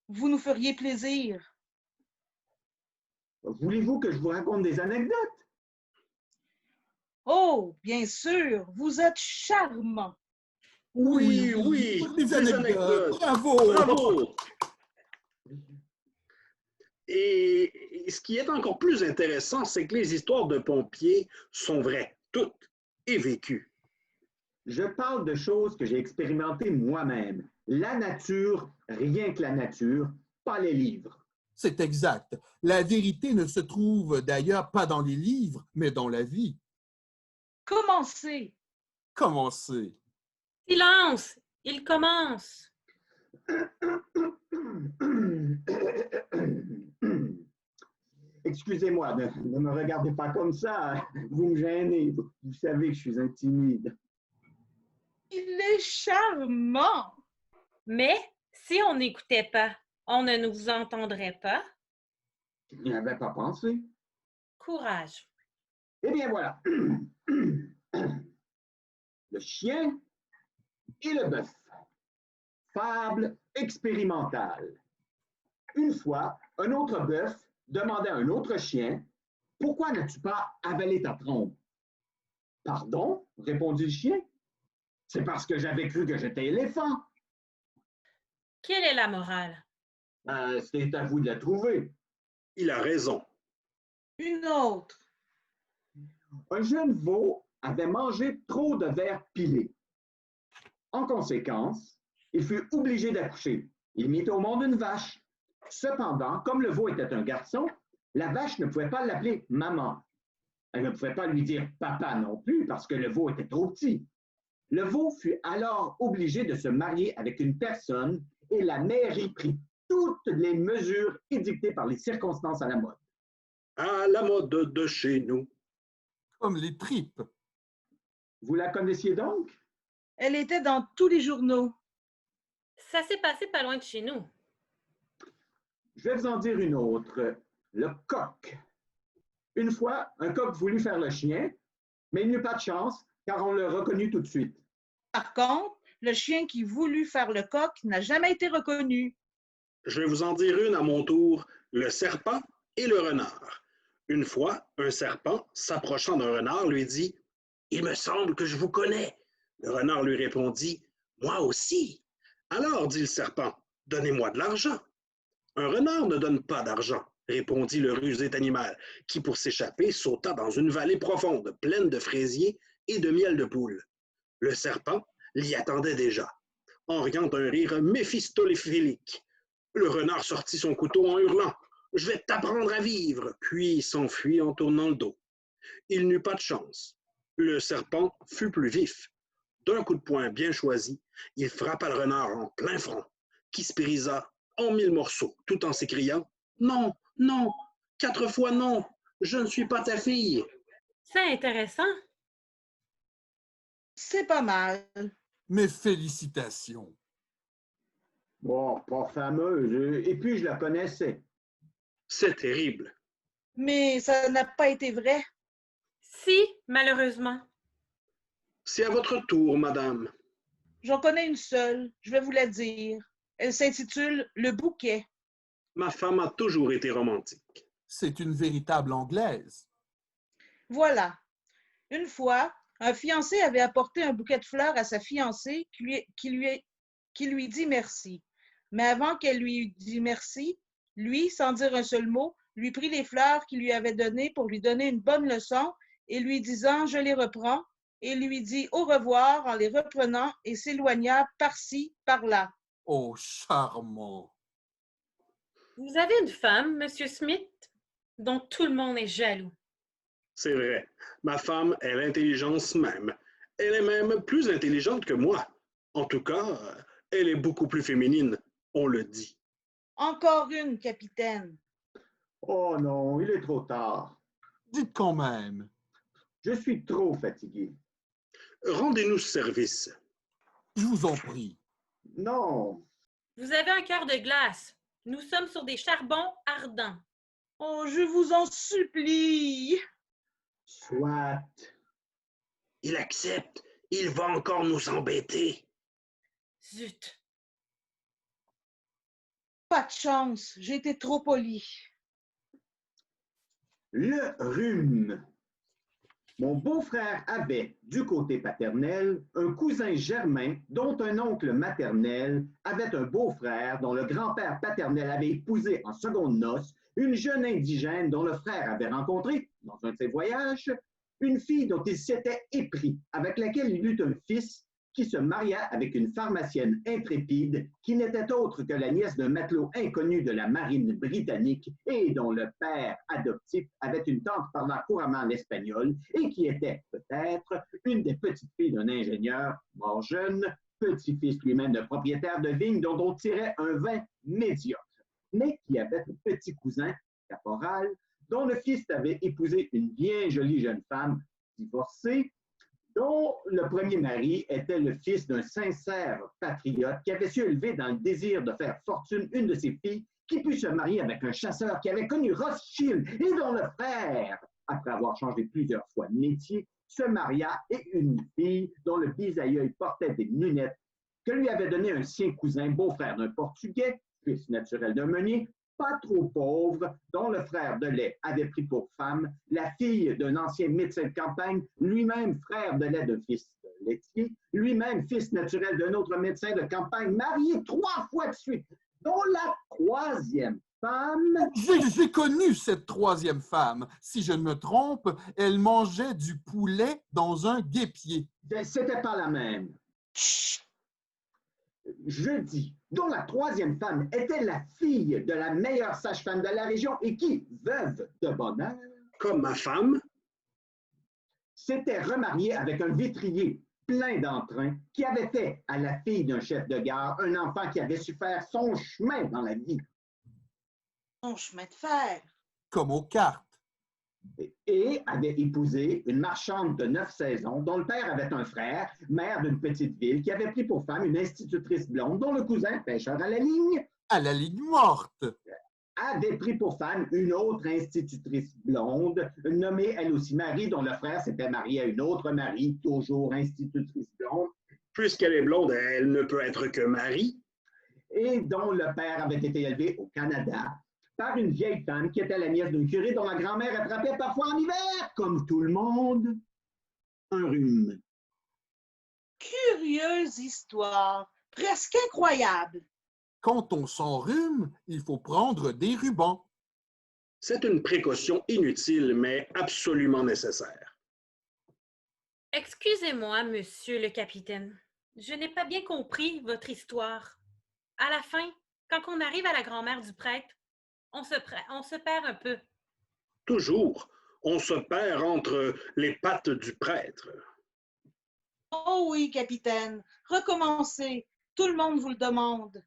Vous nous feriez plaisir. Voulez-vous que je vous raconte des anecdotes? Oh, bien sûr, vous êtes charmant. Oui, Des anecdotes. Bravo! Bravo! Et ce qui est encore plus intéressant, c'est que les histoires de pompiers sont vraies, toutes, et vécues. Je parle de choses que j'ai expérimentées moi-même. La nature, rien que la nature, pas les livres. C'est exact. La vérité ne se trouve d'ailleurs pas dans les livres, mais dans la vie. Commencez. Commencez. Silence! Il commence. Excusez-moi, ne me regardez pas comme ça. Vous me gênez. Vous savez que je suis timide. Il est charmant. Mais si on n'écoutait pas, on ne nous entendrait pas. Je n'y avais pas pensé. Courage. Eh bien, voilà. Le chien et le bœuf. Fable expérimentale. Une fois, un autre bœuf demandait à un autre chien, « Pourquoi n'as-tu pas avalé ta trompe? » « Pardon, répondit le chien. « C'est parce que j'avais cru que j'étais éléphant. » Quelle est la morale? C'est à vous de la trouver. Il a raison. Une autre. Un jeune veau avait mangé trop de verre pilé. En conséquence, il fut obligé d'accoucher. Il mit au monde une vache. Cependant, comme le veau était un garçon, la vache ne pouvait pas l'appeler maman. Elle ne pouvait pas lui dire papa non plus parce que le veau était trop petit. Le veau fut alors obligé de se marier avec une personne et la mairie prit toutes les mesures édictées par les circonstances à la mode. À la mode de chez nous. Comme les tripes. Vous la connaissiez donc? Elle était dans tous les journaux. Ça s'est passé pas loin de chez nous. Je vais vous en dire une autre. Le coq. Une fois, un coq voulut faire le chien, mais il n'eut pas de chance, car on le reconnut tout de suite. Par contre, le chien qui voulut faire le coq n'a jamais été reconnu. Je vais vous en dire une à mon tour, le serpent et le renard. Une fois, un serpent, s'approchant d'un renard, lui dit « Il me semble que je vous connais. » Le renard lui répondit « Moi aussi. » Alors, dit le serpent, « Donnez-moi de l'argent. » Un renard ne donne pas d'argent, répondit le rusé animal, qui, pour s'échapper, sauta dans une vallée profonde, pleine de fraisiers et de miel de poule. Le serpent l'y attendait déjà, en riant d'un rire méphistophélique. Le renard sortit son couteau en hurlant « Je vais t'apprendre à vivre !» puis s'enfuit en tournant le dos. Il n'eut pas de chance. Le serpent fut plus vif. D'un coup de poing bien choisi, il frappa le renard en plein front, qui se brisa en 1000 morceaux, tout en s'écriant « Non, Non, 4 fois non. Je ne suis pas ta fille. C'est intéressant. C'est pas mal. Mes félicitations. Bon, pas fameuse. Et puis, je la connaissais. C'est terrible. Mais ça n'a pas été vrai. Si, malheureusement. C'est à votre tour, madame. J'en connais une seule, je vais vous la dire. Elle s'intitule Le Bouquet. Ma femme a toujours été romantique. C'est une véritable Anglaise. Voilà. Une fois, un fiancé avait apporté un bouquet de fleurs à sa fiancée qui lui dit merci. Mais avant qu'elle lui eût dit merci, lui, sans dire un seul mot, lui prit les fleurs qu'il lui avait données pour lui donner une bonne leçon et lui disant « Je les reprends », et lui dit au revoir en les reprenant et s'éloigna par-ci, par-là. Oh, charmant! Vous avez une femme, Monsieur Smith, dont tout le monde est jaloux. C'est vrai. Ma femme est l'intelligence même. Elle est même plus intelligente que moi. En tout cas, elle est beaucoup plus féminine, on le dit. Encore une, capitaine. Oh non, il est trop tard. Dites quand même. Je suis trop fatigué. Rendez-nous service. Je vous en prie. Non, Vous avez un cœur de glace. Nous sommes sur des charbons ardents. Oh, je vous en supplie. soit. Il accepte. Il va encore nous embêter. Zut! Pas de chance, j'ai été trop polie. Le rhume. Mon beau-frère avait, du côté paternel, un cousin germain dont un oncle maternel avait un beau-frère dont le grand-père paternel avait épousé en seconde noces une jeune indigène dont le frère avait rencontré, dans un de ses voyages, une fille dont il s'était épris, avec laquelle il eut un fils qui se maria avec une pharmacienne intrépide qui n'était autre que la nièce d'un matelot inconnu de la marine britannique et dont le père adoptif avait une tante parlant couramment l'espagnol et qui était, peut-être, une des petites filles d'un ingénieur mort jeune, petit-fils lui-même de propriétaire de vigne dont on tirait un vin médiocre, mais qui avait un petit cousin, caporal, dont le fils avait épousé une bien jolie jeune femme divorcée, dont le premier mari était le fils d'un sincère patriote qui avait su élever dans le désir de faire fortune une de ses filles qui put se marier avec un chasseur qui avait connu Rothschild et dont le frère, après avoir changé plusieurs fois de métier, se maria et une fille dont le bisaïeul portait des lunettes que lui avait donné un sien cousin, beau-frère d'un Portugais, fils naturel d'un meunier, pas trop pauvre, dont le frère de lait avait pris pour femme la fille d'un ancien médecin de campagne, lui-même frère de lait d'un fils de laitier, lui-même fils naturel d'un autre médecin de campagne, marié 3 fois de suite, dont la troisième femme... J'ai connu cette troisième femme. Si je ne me trompe, elle mangeait du poulet dans un guêpier. C'était pas la même. Chut! Je dis, dont la troisième femme était la fille de la meilleure sage-femme de la région et qui, veuve de bonheur, Comme ma femme, s'était remariée avec un vitrier plein d'entrain qui avait fait à la fille d'un chef de gare un enfant qui avait su faire son chemin dans la vie Son chemin de fer. Comme aux cartes. et avait épousé une marchande de 9 saisons dont le père avait un frère, maire d'une petite ville, qui avait pris pour femme une institutrice blonde dont le cousin, pêcheur à la ligne, À la ligne morte. avait pris pour femme une autre institutrice blonde, nommée elle aussi Marie, dont le frère s'était marié à une autre Marie, toujours institutrice blonde, puisqu'elle est blonde, elle ne peut être que Marie. et dont le père avait été élevé au Canada par une vieille femme qui était la nièce d'un curé dont la grand-mère attrapait parfois en hiver, comme tout le monde, un rhume. Curieuse histoire, presque incroyable. Quand on s'enrhume, il faut prendre des rubans. C'est une précaution inutile, mais absolument nécessaire. Excusez-moi, monsieur le capitaine. Je n'ai pas bien compris votre histoire. À la fin, quand on arrive à la grand-mère du prêtre, on se perd un peu. Toujours, on se perd entre les pattes du prêtre. Oh oui, capitaine, recommencez. Tout le monde vous le demande.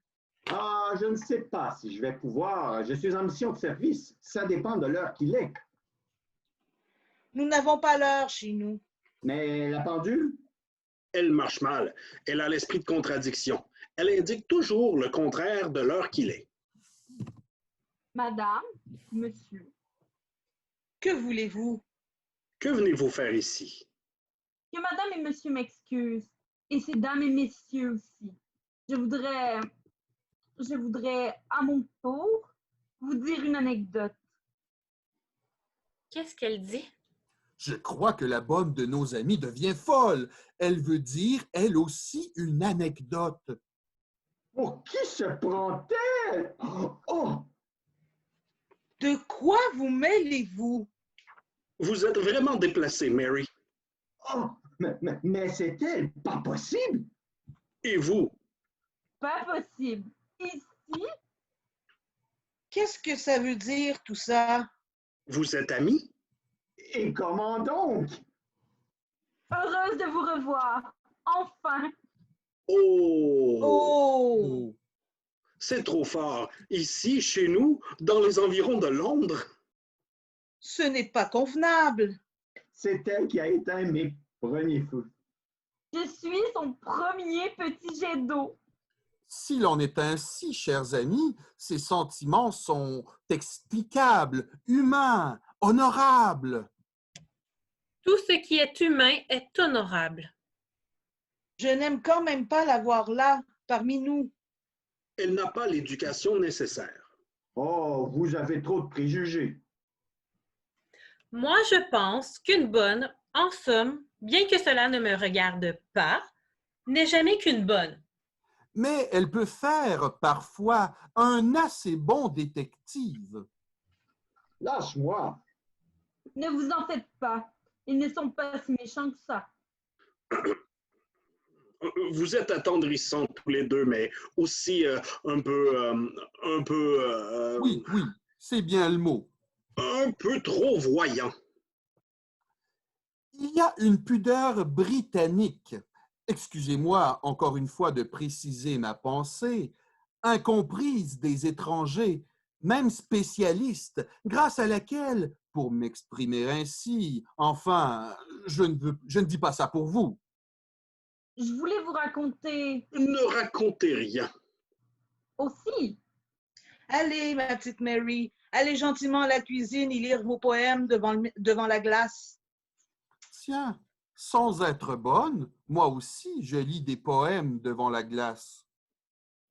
Ah, je ne sais pas si je vais pouvoir. Je suis en mission de service. Ça dépend de l'heure qu'il est. Nous n'avons pas l'heure chez nous. Mais la pendule? Elle marche mal. Elle a l'esprit de contradiction. Elle indique toujours le contraire de l'heure qu'il est. Madame, monsieur, Que voulez-vous? Que venez-vous faire ici? que madame et monsieur m'excusent, et ces dames et messieurs aussi. Je voudrais à mon tour vous dire une anecdote. Qu'est-ce qu'elle dit? Je crois que la bonne de nos amies devient folle. Elle veut dire, elle aussi, une anecdote. Pour qui se prend-elle? Oh! De quoi vous mêlez-vous? Vous êtes vraiment déplacée, Mary. Oh! Mais c'est elle? Pas possible! Et vous? Pas possible. Ici, Qu'est-ce que ça veut dire tout ça? Vous êtes amis? Et comment donc? heureuse de vous revoir. Enfin, Oh! Oh! Oh, C'est trop fort. Ici, chez nous, dans les environs de Londres. Ce n'est pas convenable. C'est elle qui a éteint mes premiers feux. je suis son premier petit jet d'eau. s'il en est ainsi, chers amis, ces sentiments sont explicables, humains, honorables. Tout ce qui est humain est honorable. Je n'aime quand même pas la voir là, parmi nous. Elle n'a pas l'éducation nécessaire. Oh, vous avez trop de préjugés. Moi, je pense qu'une bonne, en somme, bien que cela ne me regarde pas, n'est jamais qu'une bonne. Mais elle peut faire parfois un assez bon détective. Lâche-moi. Ne vous en faites pas. Ils ne sont pas si méchants que ça. Vous êtes attendrissants tous les deux, mais aussi Oui, oui, c'est bien le mot. un peu trop voyants. Il y a une pudeur britannique, excusez-moi encore une fois de préciser ma pensée, incomprise des étrangers, même spécialistes, grâce à laquelle, pour m'exprimer ainsi, enfin, je ne dis pas ça pour vous. Je voulais vous raconter Ne racontez rien. aussi. Allez, ma petite Mary, allez gentiment à la cuisine et lire vos poèmes devant la glace. Tiens, sans être bonne, moi aussi je lis des poèmes devant la glace.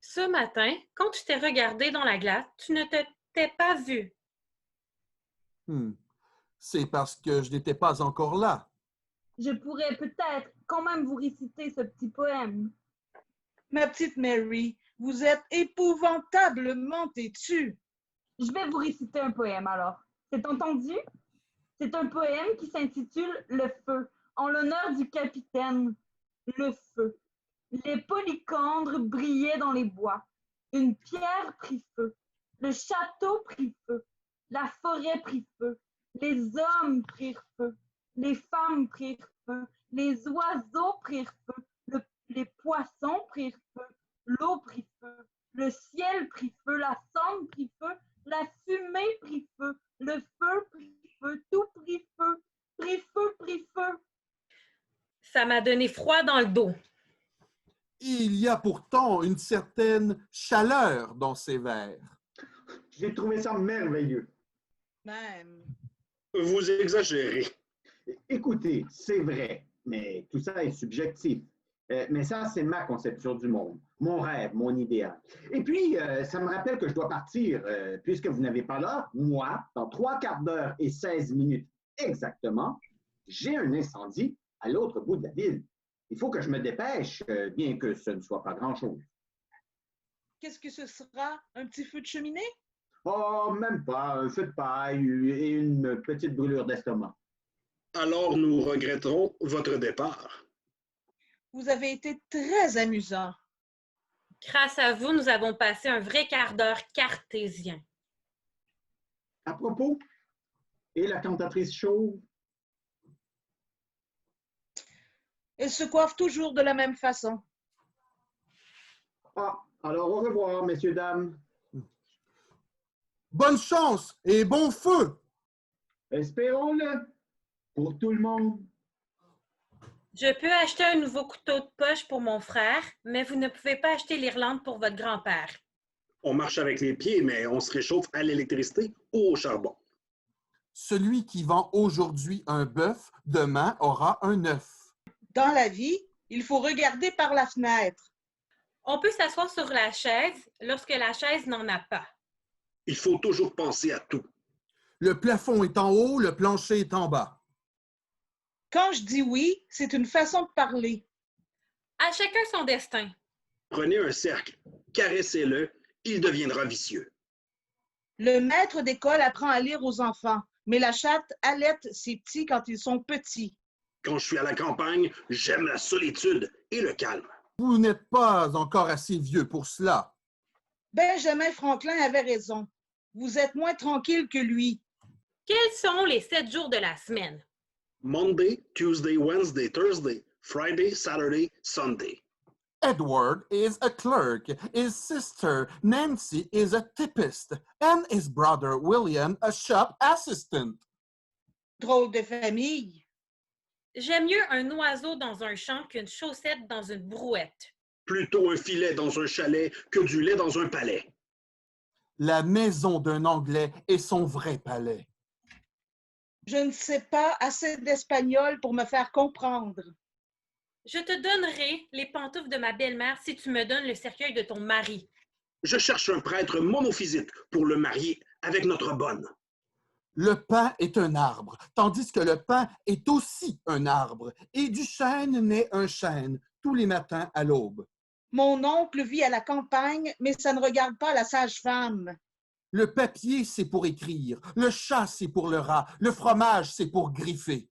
Ce matin, quand tu t'es regardé dans la glace, tu ne t'es pas vu. C'est parce que je n'étais pas encore là. Je pourrais peut-être quand même vous réciter ce petit poème. Ma petite Mary, vous êtes épouvantablement têtue. Je vais vous réciter un poème alors. C'est entendu? C'est un poème qui s'intitule Le feu, en l'honneur du capitaine. Le feu. Les polycandres brillaient dans les bois. Une pierre prit feu. Le château prit feu. La forêt prit feu. Les hommes prirent feu. Les femmes prirent feu. Les oiseaux prirent feu. Les poissons prirent feu. L'eau prit feu. Le ciel prit feu. La cendre prit feu. La fumée prit feu. Le feu prit feu. Tout prit feu. Prit feu, prit feu. Ça m'a donné froid dans le dos. Il y a pourtant une certaine chaleur dans ces vers. J'ai trouvé ça merveilleux. Même. Vous exagérez. Écoutez, c'est vrai, mais tout ça est subjectif. Mais ça, c'est ma conception du monde, mon rêve, mon idéal. Et puis, ça me rappelle que je dois partir, puisque vous n'avez pas l'heure. Moi, dans 3/4 d'heure et 16 minutes exactement, j'ai un incendie à l'autre bout de la ville. Il faut que je me dépêche, bien que ce ne soit pas grand-chose. Qu'est-ce que ce sera? Un petit feu de cheminée? Oh, même pas, un feu de paille et une petite brûlure d'estomac. Alors nous regretterons votre départ. Vous avez été très amusant. Grâce à vous, nous avons passé un vrai quart d'heure cartésien. À propos, et la cantatrice chauve? Elle se coiffe toujours de la même façon. Ah, Alors, au revoir, messieurs, dames. Bonne chance et bon feu! Espérons-le pour tout le monde. Je peux acheter un nouveau couteau de poche pour mon frère, mais vous ne pouvez pas acheter l'Irlande pour votre grand-père. On marche avec les pieds, mais on se réchauffe à l'électricité ou au charbon. Celui qui vend aujourd'hui un bœuf, demain aura un œuf. Dans la vie, il faut regarder par la fenêtre. On peut s'asseoir sur la chaise lorsque la chaise n'en a pas. Il faut toujours penser à tout. Le plafond est en haut, le plancher est en bas. Quand je dis oui, c'est une façon de parler. À chacun son destin. Prenez un cercle, caressez-le, il deviendra vicieux. Le maître d'école apprend à lire aux enfants, mais la chatte allaite ses petits quand ils sont petits. Quand je suis à la campagne, j'aime la solitude et le calme. Vous n'êtes pas encore assez vieux pour cela. Benjamin Franklin avait raison. Vous êtes moins tranquille que lui. Quels sont les 7 jours de la semaine? Monday, Tuesday, Wednesday, Thursday, Friday, Saturday, Sunday. Edward is a clerk, his sister Nancy is a typist, and his brother William a shop assistant. Drôle de famille. J'aime mieux un oiseau dans un champ qu'une chaussette dans une brouette. Plutôt un filet dans un chalet que du lait dans un palais. La maison d'un Anglais est son vrai palais. Je ne sais pas assez d'espagnol pour me faire comprendre. Je te donnerai les pantoufles de ma belle-mère si tu me donnes le cercueil de ton mari. Je cherche un prêtre monophysite pour le marier avec notre bonne. Le pain est un arbre, tandis que le pain est aussi un arbre, et du chêne naît un chêne tous les matins à l'aube. Mon oncle vit à la campagne, mais ça ne regarde pas la sage-femme. Le papier, c'est pour écrire, le chat, c'est pour le rat, le fromage, c'est pour griffer.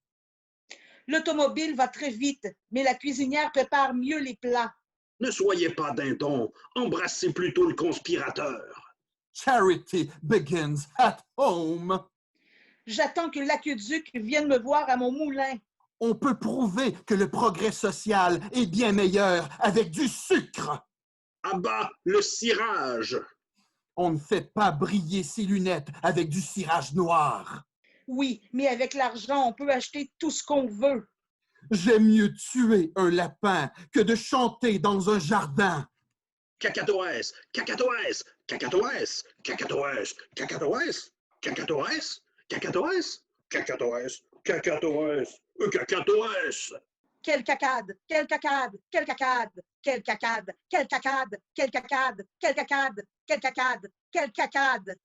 L'automobile va très vite, mais la cuisinière prépare mieux les plats. Ne soyez pas dindon, embrassez plutôt le conspirateur. Charity begins at home. J'attends que l'aqueduc vienne me voir à mon moulin. On peut prouver que le progrès social est bien meilleur avec du sucre. À bas le cirage. On ne fait pas briller ses lunettes avec du cirage noir. Oui, mais avec l'argent, on peut acheter tout ce qu'on veut. J'aime mieux tuer un lapin que de chanter dans un jardin. Cacatoès, cacatoès, cacatoès, cacatoès, cacatoès, cacatoès, cacatoès, cacatoès, cacatoès, cacatoès. Quelle cacade, quelle cacade, quelle cacade, quelle cacade, quelle cacade, quelle cacade, quelle cacade, quelle cacade, quelle cacade.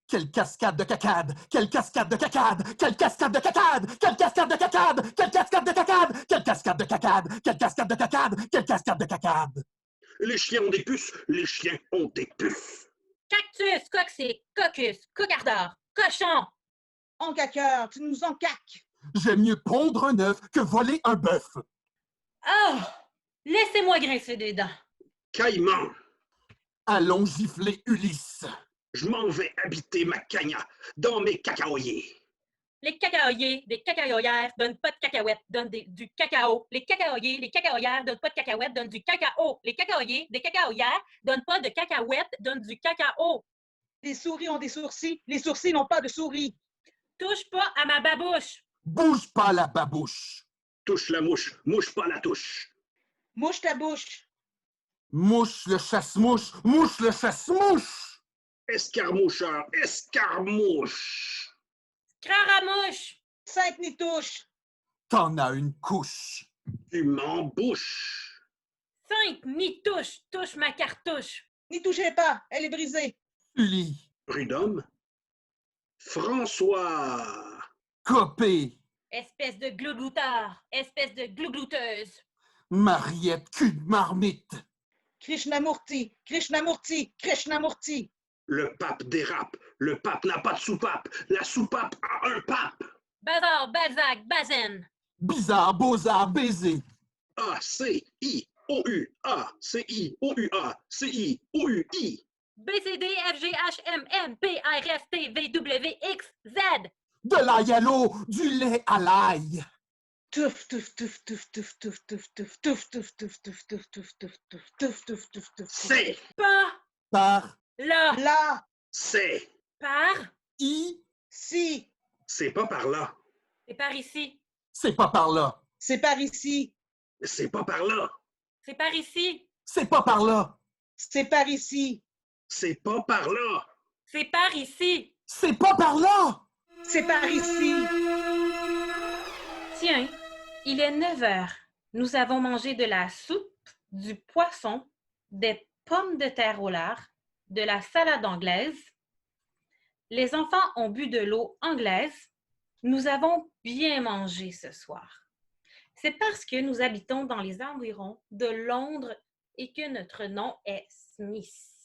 Quelle cascade de cacade! Quelle cascade de cacade! Quelle cascade de cacade! Quelle cascade de cacade! Quelle cascade de cacade! Quelle cascade de cacade! Quelle cascade de cacade! Quelle cascade de cacade! Les chiens ont des puces, les chiens ont des puces. Cactus, coccyx, caucus, cocardard, cochon. Encaqueur, tu nous encaques. J'aime mieux pondre un œuf que voler un bœuf. Oh! Laissez-moi grincer des dents. Caïman, Allons gifler Ulysse. je m'en vais habiter ma cagna dans mes cacaoyers. Les cacaoyers, les cacaoyères donnent pas de cacahuètes, donnent du cacao. Les cacaoyers, les cacaoyères donnent pas de cacahuètes, donnent du cacao. Les cacaoyers, les cacaoyères donnent pas de cacahuètes, donnent du cacao. Les souris ont des sourcils, les sourcils n'ont pas de souris. Touche pas à ma babouche. Bouge pas la babouche. Touche la mouche, mouche pas la touche. Mouche ta bouche. Mouche le chasse-mouche, mouche le chasse-mouche. Escarmoucheur, escarmouche. Craramouche. Sainte-Nitouche. T'en as une couche. Tu m'embouches. Sainte, ni touche, touche ma cartouche. N'y touchez pas, elle est brisée. Sully. Prud'homme. François. Copé. Espèce de glougloutard, espèce de glouglouteuse. Mariette cul de marmite. Krishnamurti, Krishnamurti, Krishnamurti. Le pape dérape. Le pape n'a pas de soupape. La soupape a un pape. Bazar, Balzac, Bazen. Bizarre, beaux-arts, baiser. A-C-I-O-U-A-C-I-O-U-A-C-I-O-U-I. BCD, FG, HM, P, R, S, T, V, W, X, Z. De l'ail à l'eau, du lait à l'ail. Touf, touf, touf, touf, touf, touf, touf, touf, touf, touf, touf, touf, touf, touf, touf, touf, touf, touf, touf, touf. C'est, Pas Par là. Là, c'est, Par. I, si, c'est pas par là. C'est par ici. c'est pas par là. c'est par ici, C'est pas par là. C'est par ici. C'est pas par là. c'est par ici, C'est pas par là. C'est par ici. C'est pas par là. c'est par ici. Tiens, il est 9 heures. Nous avons mangé de la soupe, du poisson, des pommes de terre au lard, de la salade anglaise. Les enfants ont bu de l'eau anglaise. Nous avons bien mangé ce soir. C'est parce que nous habitons dans les environs de Londres et que notre nom est Smith.